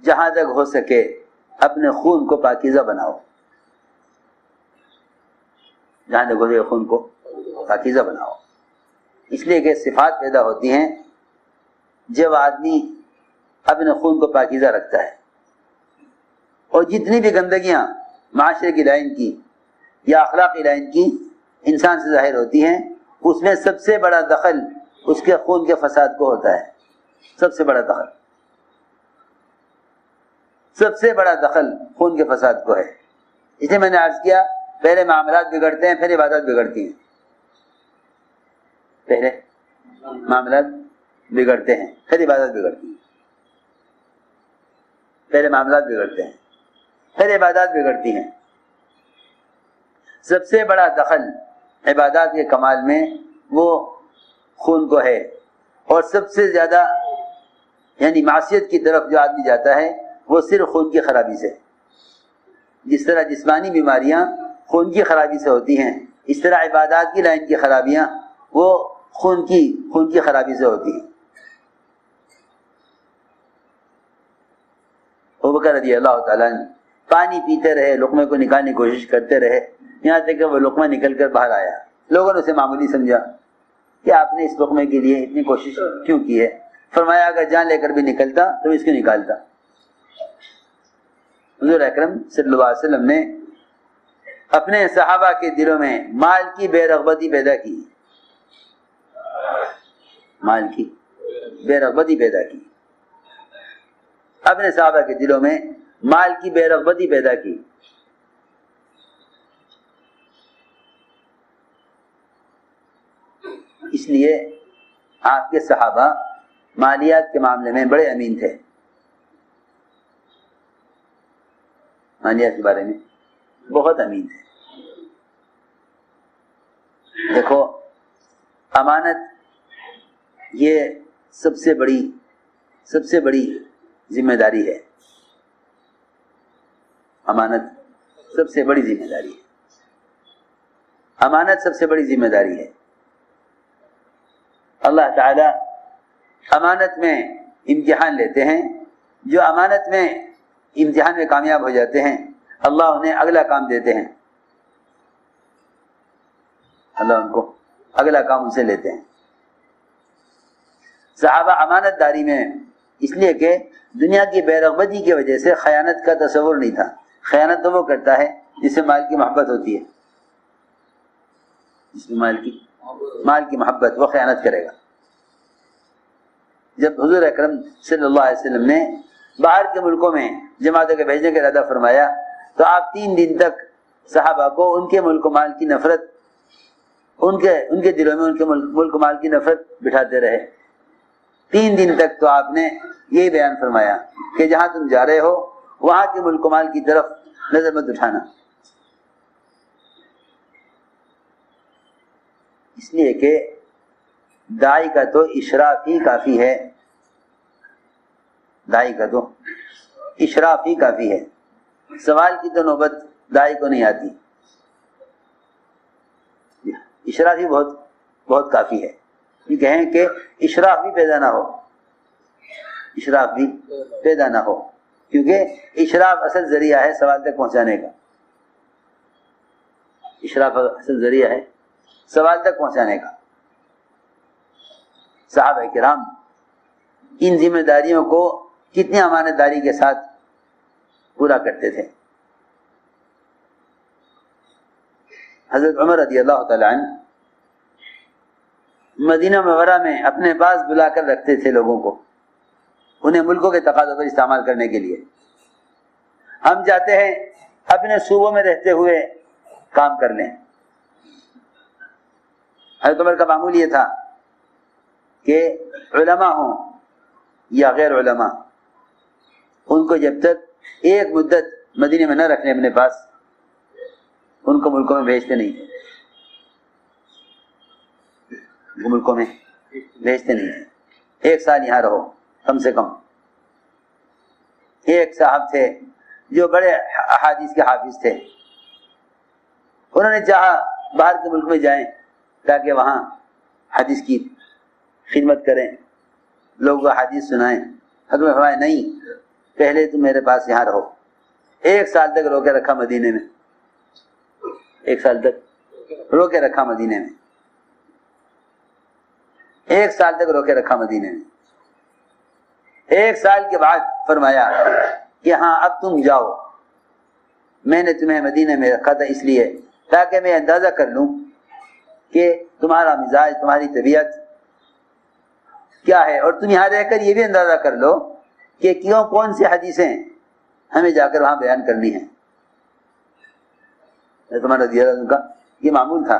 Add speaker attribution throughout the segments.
Speaker 1: جہاں تک ہو سکے اپنے خون کو پاکیزہ بناؤ، جہاں تک ہو سکے خون کو پاکیزہ بناؤ، اس لیے کہ صفات پیدا ہوتی ہیں جب آدمی اپنے خون کو پاکیزہ رکھتا ہے. اور جتنی بھی گندگیاں معاشرے کی لائن کی یا اخلاقی لائن کی انسان سے ظاہر ہوتی ہیں، اس میں سب سے بڑا دخل اس کے خون کے فساد کو ہوتا ہے. سب سے بڑا دخل، سب سے بڑا دخل خون کے فساد کو ہے. اس لیے میں نے عرض کیا پہلے معاملات بگڑتے ہیں پھر عبادات بگڑتی ہیں. پہلے معاملات بگڑتے ہیں پھر عبادت بگڑتی ہیں. پہلے معاملات بگڑتے ہیں پھر عبادات بگڑتی ہیں. سب سے بڑا دخل عبادات کے کمال میں وہ خون کو ہے، اور سب سے زیادہ یعنی معصیت کی طرف جو آدمی جاتا ہے وہ صرف خون کی خرابی سے. جس طرح جسمانی بیماریاں خون کی خرابی سے ہوتی ہیں، اس طرح عبادات کی لائن کی خرابیاں وہ خون کی خرابی سے ہوتی ہیں. ابوبکر رضی اللہ تعالیٰ عنہ پانی پیتے رہے، لقمے کو نکالنے کی کوشش کرتے رہے، یہاں تک کہ وہ لقمہ نکل کر باہر آیا. لوگوں نے اسے معمولی سمجھا کہ آپ نے اس لقمے کے لیے اتنی کوشش کیوں کی ہے؟ فرمایا اگر جان لے کر بھی نکلتا تو اس کو نکالتا. حضور اکرم صلی اللہ علیہ وسلم نے اپنے صحابہ کے دلوں میں مال کی بے رغبتی پیدا کی. مال کی بے رغبتی پیدا کی، اپنے صحابہ کے دلوں میں مال کی بے رغبتی پیدا کی. اس لیے آپ کے صحابہ مالیات کے معاملے میں بڑے امین تھے. مالیات کے بارے میں بہت امین تھے. دیکھو امانت یہ سب سے بڑی ذمہ داری ہے. امانت سب سے بڑی ذمہ داری ہے. امانت سب سے بڑی ذمہ داری ہے. اللہ تعالی امانت میں امتحان لیتے ہیں. جو امانت میں امتحان میں کامیاب ہو جاتے ہیں اللہ انہیں اگلا کام دیتے ہیں. اللہ ان کو اگلا کام ان سے لیتے ہیں. صحابہ امانت داری میں اس لیے کہ دنیا کی بے رغبتی کی وجہ سے خیانت کا تصور نہیں تھا. خیانت تو وہ کرتا ہے جس سے مال کی محبت ہوتی ہے. جس میں مال کی محبت، وہ خیانت کرے گا. جب حضور اکرم صلی اللہ علیہ وسلم نے باہر کے ملکوں میں جماعتوں کے بھیجنے کا ارادہ فرمایا تو آپ 3 دن تک صحابہ کو ان کے ملک و مال کی نفرت، ان کے دلوں میں ان کے ملک و مال کی نفرت بٹھاتے رہے. 3 دن تک تو آپ نے یہی بیان فرمایا کہ جہاں تم جا رہے ہو وہاں کے ملک و مال کی طرف نظر مت اٹھانا. اس لیے کہ داعی کا تو اشراف ہی کافی ہے. داعی کا تو اشراف ہی کافی ہے. سوال کی تو نوبت داعی کو نہیں آتی. اشراف ہی بہت کافی ہے. یہ کہیں کہ اشراف بھی پیدا نہ ہو. اشراف بھی پیدا نہ ہو کیونکہ اشراف اصل ذریعہ ہے سوال تک پہنچانے کا. اشراف اصل ذریعہ ہے سوال تک پہنچانے کا. صحابہ کرام ان ذمہ داریوں کو کتنی امانت داری کے ساتھ پورا کرتے تھے. حضرت عمر رضی اللہ تعالیٰ عنہ مدینہ منورہ میں اپنے پاس بلا کر رکھتے تھے لوگوں کو، انہیں ملکوں کے تقاضوں پر استعمال کرنے کے لیے. ہم چاہتے ہیں اپنے صوبوں میں رہتے ہوئے کام کر لیں. حضرت عمر کا معمول یہ تھا کہ علماء ہوں یا غیر علماء، ان کو جب تک ایک مدت مدینے میں نہ رکھنے اپنے پاس، ان کو ملکوں میں بھیجتے نہیں. ملکوں میں بھیجتے نہیں. 1 سال یہاں رہو کم سے کم. ایک صاحب تھے جو بڑے احادیث کے حافظ تھے، انہوں نے چاہا باہر کے ملک میں جائیں تاکہ وہاں حدیث کی خدمت کریں، لوگوں کو حدیث سنائیں. حضرت فرمایا نہیں، پہلے تم میرے پاس یہاں رہو. 1 سال تک رو کے رکھا مدینے میں, 1 سال تک رو کے رکھا مدینے میں, 1 سال تک رو کے رکھا مدینے میں. 1 سال کے بعد فرمایا کہ ہاں اب تم جاؤ. میں نے تمہیں مدینے میں رکھا تھا اس لیے تاکہ میں اندازہ کر لوں کہ تمہارا مزاج, تمہاری طبیعت کیا ہے, اور تم یہاں رہ کر یہ بھی اندازہ کر لو کہ کیوں کون سی حدیثیں ہمیں جا کر وہاں بیان کرنی ہیں. تمہارا ان کا یہ معمول تھا.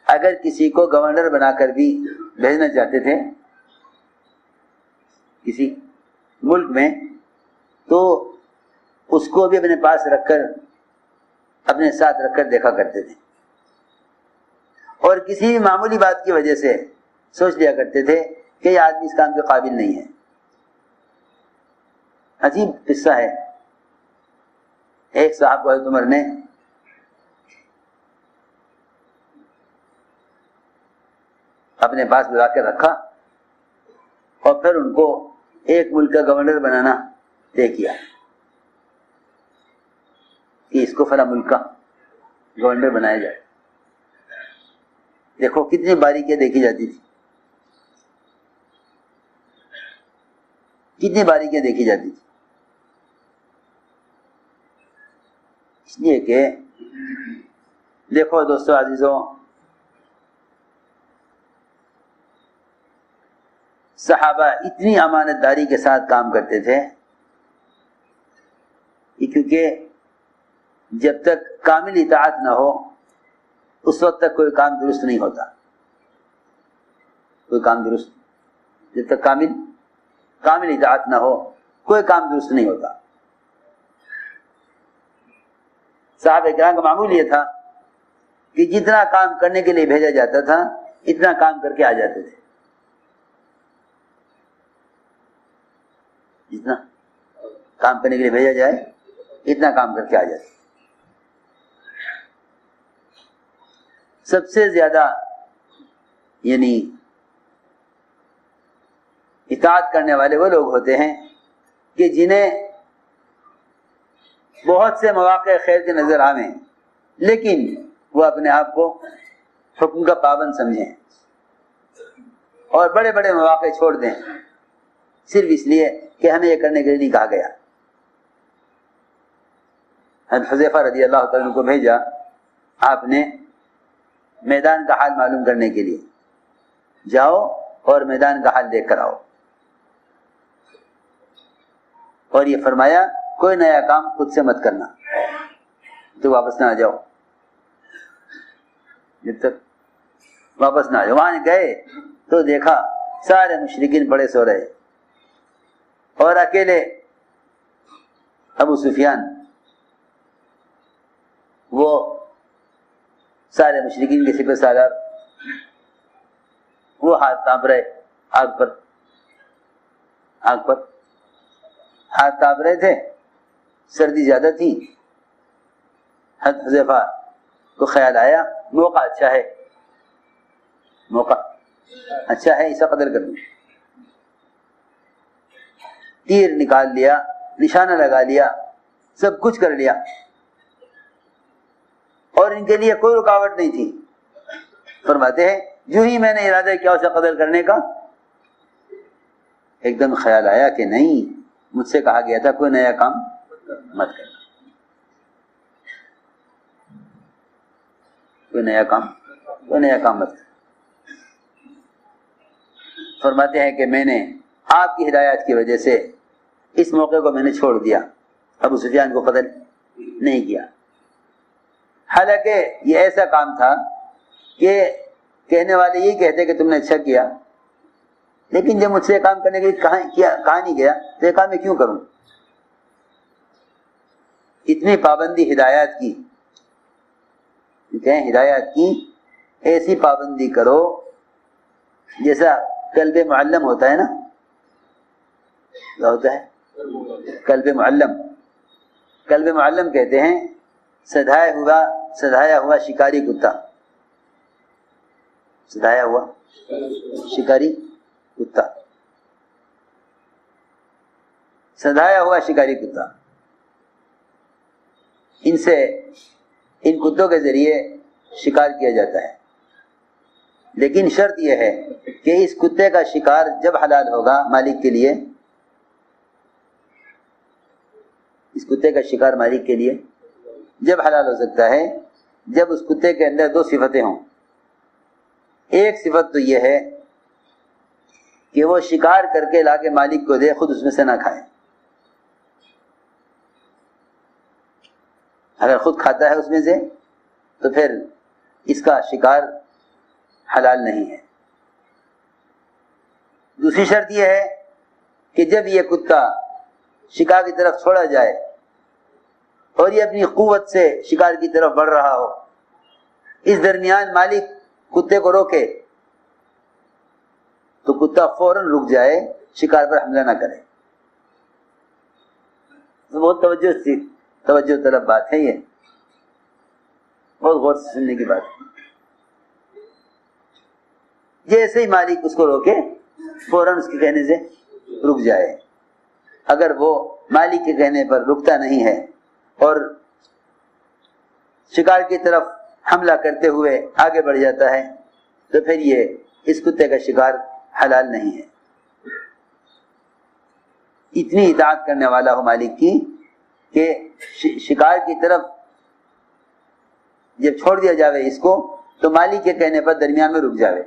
Speaker 1: اگر کسی کو گورنر بنا کر بھی بھیجنا چاہتے تھے کسی ملک میں, تو اس کو بھی اپنے پاس رکھ کر, اپنے ساتھ رکھ کر دیکھا کرتے تھے, اور کسی بھی معمولی بات کی وجہ سے سوچ لیا کرتے تھے کہ یہ آدمی اس کام کے قابل نہیں ہے. عجیب قصہ ہے. ایک صاحب کو حضرت عمر نے اپنے پاس بلا کے رکھا اور پھر ان کو ایک ملک کا گورنر بنانا طے کیا کہ اس کو فلاں ملک کا گورنر بنایا جائے. دیکھو کتنی باریکیاں دیکھی جاتی تھی, کتنی باریکیاں دیکھی جاتی تھی. اس لیے کہ دیکھو دوستو عزیزوں, صحابہ اتنی امانت داری کے ساتھ کام کرتے تھے کہ کیونکہ جب تک کامل اطاعت نہ ہو اس وقت تک کوئی کام درست نہیں ہوتا. کوئی کام درست, جب تک کامل اطاعت نہ ہو کوئی کام درست نہیں ہوتا. صحابہ کرام کا معمول یہ تھا کہ جتنا کام کرنے کے لیے بھیجا جاتا تھا اتنا کام کر کے آ جاتے تھے. جتنا کام کرنے کے لیے بھیجا جائے اتنا کام کر کے آ جاتے. سب سے زیادہ یعنی اطاعت کرنے والے وہ لوگ ہوتے ہیں کہ جنہیں بہت سے مواقع خیر کے نظر آویں لیکن وہ اپنے آپ کو حکم کا پابند سمجھیں اور بڑے بڑے مواقع چھوڑ دیں صرف اس لیے کہ ہمیں یہ کرنے کے لیے نہیں کہا گیا. حضرت حذیفہ رضی اللہ تعالیٰ عنہ کو بھیجا آپ نے میدان کا حال معلوم کرنے کے لیے, جاؤ اور میدان کا حال دیکھ کر آؤ. اور یہ فرمایا کوئی نیا کام خود سے مت کرنا, تو واپس نہ آ جاؤ, جب تک واپس نہ آ جاؤ. وہاں گئے تو دیکھا سارے مشرکین پڑے سو رہے اور اکیلے ابو سفیان وہ سارے مشرکین کے سپہ سالار وہ ہاتھ کانپ رہے, آگ پر ہاتھ کانپ رہے تھے, سردی زیادہ تھی. حضرت حذیفہ کو خیال آیا موقع اچھا ہے, موقع اچھا ہے, اسا قدر کر لوں. تیر نکال لیا, نشانہ لگا لیا, سب کچھ کر لیا اور ان کے لیے کوئی رکاوٹ نہیں تھی. فرماتے ہیں جو ہی میں نے ارادہ کیا اسے قدر کرنے کا, ایک دم خیال آیا کہ نہیں, مجھ سے کہا گیا تھا کوئی نیا کام مت کرنا, کوئی نیا کام مت کرنا. فرماتے ہیں کہ میں نے آپ کی ہدایت کی وجہ سے اس موقع کو میں نے چھوڑ دیا, ابو سفیان کو قتل نہیں کیا. حالانکہ یہ ایسا کام تھا کہ کہنے والے یہی کہتے کہ تم نے اچھا کیا, لیکن جب مجھ سے کام کرنے کے لیے کہا نہیں گیا تو یہ کام میں کیوں کروں. اتنی پابندی ہدایات کی, کہیں ہدایات کی ایسی پابندی کرو جیسا قلب معلم ہوتا ہے نا, کیا ہوتا ہے قلب معلم کہتے ہیں سدھایا ہوا شکاری کتا, سدھایا ہوا شکاری کتا. سدھایا ہوا شکاری کتا، ان کتوں کے ذریعے شکار کیا جاتا ہے، لیکن شرط یہ ہے کہ اس کتے کا شکار جب حلال ہوگا مالک کے لیے، اس کتے کا شکار مالک کے لیے جب حلال ہو سکتا ہے جب اس کتے کے اندر دو صفتیں ہوں۔ ایک صفت تو یہ ہے کہ وہ شکار کر کے لا کے مالک کو دے، خود اس میں سے نہ کھائے۔ اگر خود کھاتا ہے اس میں سے تو پھر اس کا شکار حلال نہیں ہے۔ دوسری شرط یہ ہے کہ جب یہ کتا شکار کی طرف چھوڑا جائے اور یہ اپنی قوت سے شکار کی طرف بڑھ رہا ہو، اس درمیان مالک کتے کو روکے تو کتا فوراً رک جائے، شکار پر حملہ نہ کرے۔ بہت توجہ طلب بات ہے، یہ بہت غور سے سننے کی بات ہے۔ جیسے ہی مالک اس کو روکے فوراً اس کے کہنے سے رک جائے۔ اگر وہ مالک کے کہنے پر رکتا نہیں ہے اور شکار کی طرف حملہ کرتے ہوئے آگے بڑھ جاتا ہے تو پھر یہ اس کتے کا شکار حلال نہیں ہے۔ اتنی اطاعت کرنے والا ہو مالک کی کہ شکار کی طرف جب چھوڑ دیا جاوے اس کو تو مالک کے کہنے پر درمیان میں رک جاوے۔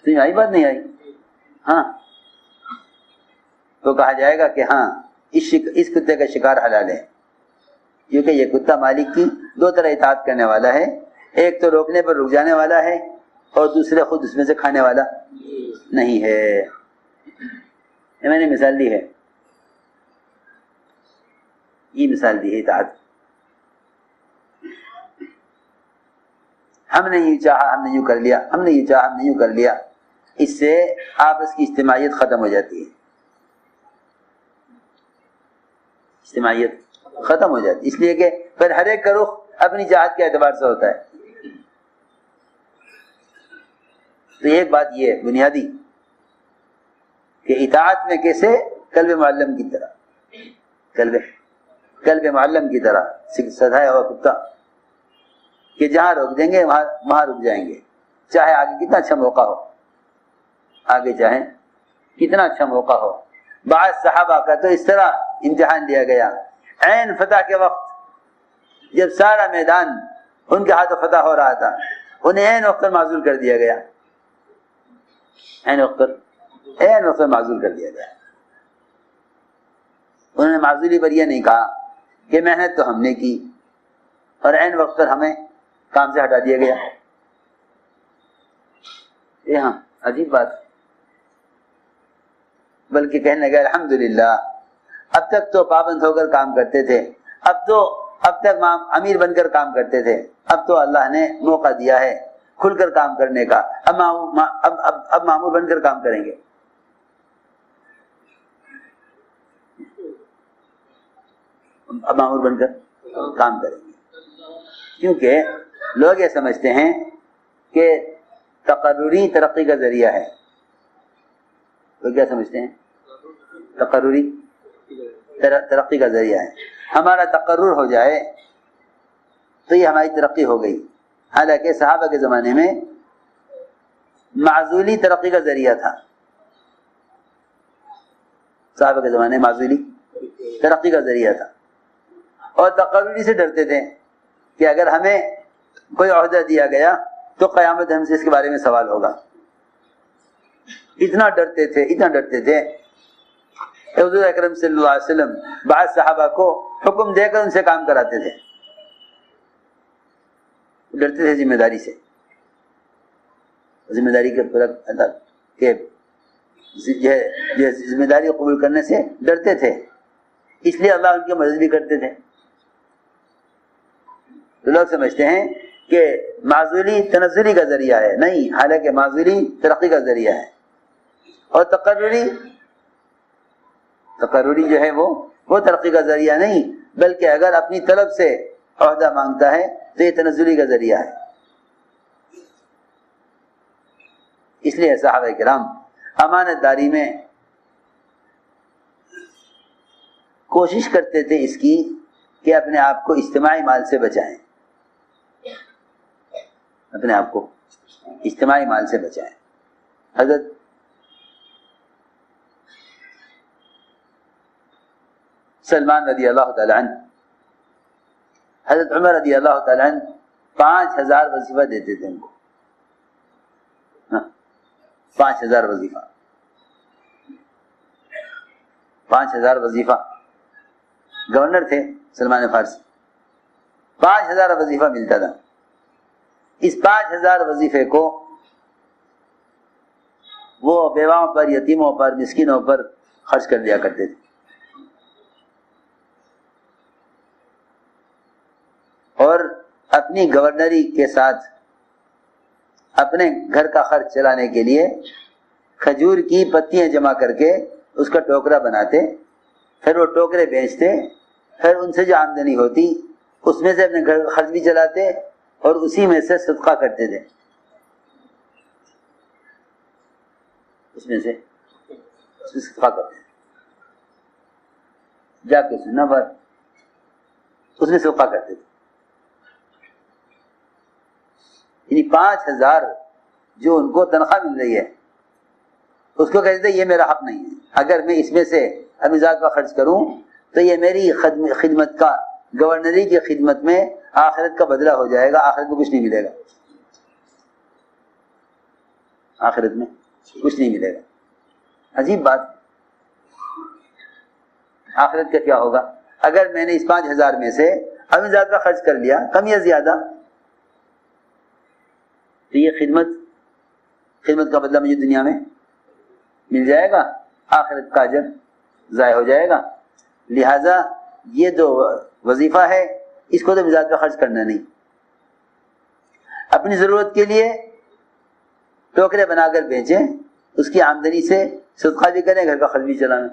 Speaker 1: آئی بات نہیں آئی؟ ہاں، تو کہا جائے گا کہ ہاں اس کتے کا شکار حلال ہے، کیونکہ یہ کتا مالک کی دو طرح اطاعت کرنے والا ہے، ایک تو روکنے پر رک جانے والا ہے اور دوسرے خود اس میں سے کھانے والا نہیں ہے۔ یہ میں نے مثال دی ہے، یہ مثال دی ہے اطاعت۔ ہم نے یہ چاہا ہم نے یوں کر لیا، ہم نے یہ چاہا ہم نے یوں کر لیا، اس سے آپس کی اجتماعیت ختم ہو جاتی ہے، اجتماعیت ختم ہو جاتی ہے، اس لیے کہ پھر ہر ایک کا رخ اپنی جہاد کے اعتبار سے ہوتا ہے۔ تو ایک بات یہ ہے بنیادی کہ اطاعت میں کیسے قلب معلم کی طرح، قلب معلم کی طرح سدھایا ہوا کتا کہ جہاں روک دیں گے وہاں رک جائیں گے، چاہے آگے کتنا اچھا موقع ہو، آگے چاہے کتنا اچھا موقع ہو۔ بعض صحابہ کا تو اس طرح امتحان لیا گیا، عین فتح کے وقت جب سارا میدان ان کے ہاتھوں فتح ہو رہا تھا، انہیں عین وقت معزول کر دیا گیا، عین وقت معزول کر دیا گیا۔ انہوں نے معزولی پر یہ نہیں کہا کہ محنت تو ہم نے کی اور عین وقت پر ہمیں کام سے ہٹا دیا گیا۔ یہ ہاں عجیب بات، بلکہ کہنے لگا الحمدللہ اب تک تو پابند ہو کر کام کرتے تھے، اب تک امیر بن کر کام کرتے تھے، اب تو اللہ نے موقع دیا ہے کھل کر کام کرنے کا، اب مامور بن کر کام کریں گے۔ اب مامور بن کر کام کریں گے، کیونکہ لوگ یہ سمجھتے ہیں کہ تقرری ترقی کا ذریعہ ہے۔ تو کیا سمجھتے ہیں؟ تقرری ترقی کا ذریعہ ہے، ہمارا تقرر ہو جائے تو یہ ہماری ترقی ہو گئی۔ حالانکہ صحابہ کے زمانے میں معزولی ترقی کا ذریعہ تھا، صحابہ کے زمانے میں معزولی ترقی کا ذریعہ تھا، اور تقرری سے ڈرتے تھے کہ اگر ہمیں کوئی عہدہ دیا گیا تو قیامت ہم سے اس کے بارے میں سوال ہوگا۔ اتنا ڈرتے تھے حضور اکرم صلی اللہ علیہ وسلم بعض صحابہ کو حکم دے کر ان سے کام کراتے تھے، ڈرتے تھے ذمہ داری سے، ذمہ داری کے ذمہ داری قبول کرنے سے ڈرتے تھے، اس لیے اللہ ان کی مدد بھی کرتے تھے۔ تو لوگ سمجھتے ہیں کہ معزولی تنزلی کا ذریعہ ہے، نہیں، حالانکہ معزولی ترقی کا ذریعہ ہے، اور تقرری جو ہے وہ ترقی کا ذریعہ نہیں، بلکہ اگر اپنی طلب سے عہدہ مانگتا ہے تو یہ تنزلی کا ذریعہ ہے۔ اس لیے صحابہ کرام امانت داری میں کوشش کرتے تھے اس کی کہ اپنے آپ کو اجتماعی مال سے بچائیں، اپنے آپ کو اجتماعی مال سے بچائیں۔ حضرت سلمان رضی اللہ تعالیٰ عنہ، حضرت عمر رضی اللہ تعالیٰ عنہ 5000 وظیفہ دیتے تھے ان کو، 5000 وظیفہ، 5000 وظیفہ۔ گورنر تھے سلمان فارسی، 5000 وظیفہ ملتا تھا۔ اس 5000 وظیفے کو وہ بیواؤں پر، یتیموں پر، مسکینوں پر خرچ کر دیا کرتے تھے۔ اور اپنی گورنری کے ساتھ اپنے گھر کا خرچ چلانے کے لیے کھجور کی پتیاں جمع کر کے اس کا ٹوکرا بناتے، پھر وہ ٹوکرے بیچتے، پھر ان سے جو آمدنی ہوتی اس میں سے اپنے گھر کا خرچ بھی چلاتے اور اسی میں سے صدقہ کرتے تھے، اس میں سے صدقہ کرتے تھے۔ جا کے سننا بات، اس میں صدقہ کرتے تھے۔ یعنی 5000 جو ان کو تنخواہ مل رہی ہے اس کو کہتے یہ میرا حق نہیں ہے، اگر میں اس میں سے اپنی ذات کا خرچ کروں تو یہ میری خدمت کا، گورنری کی خدمت میں آخرت کا بدلہ ہو جائے گا، آخرت میں کچھ نہیں ملے گا، آخرت میں کچھ نہیں ملے گا۔ عجیب بات، آخرت کا کیا ہوگا اگر میں نے اس 5000 میں سے اپنی ذات کا خرچ کر لیا، کم یا زیادہ، تو یہ خدمت کا بدلہ مجھے دنیا میں مل جائے گا، آخرت کا اجر ضائع ہو جائے گا۔ لہذا یہ جو وظیفہ ہے اس کو تو مزاج کا خرچ کرنا نہیں، اپنی ضرورت کے لیے ٹوکرے بنا کر بیچیں، اس کی آمدنی سے صدقہ بھی کریں، گھر کا خرچ بھی چلائیں۔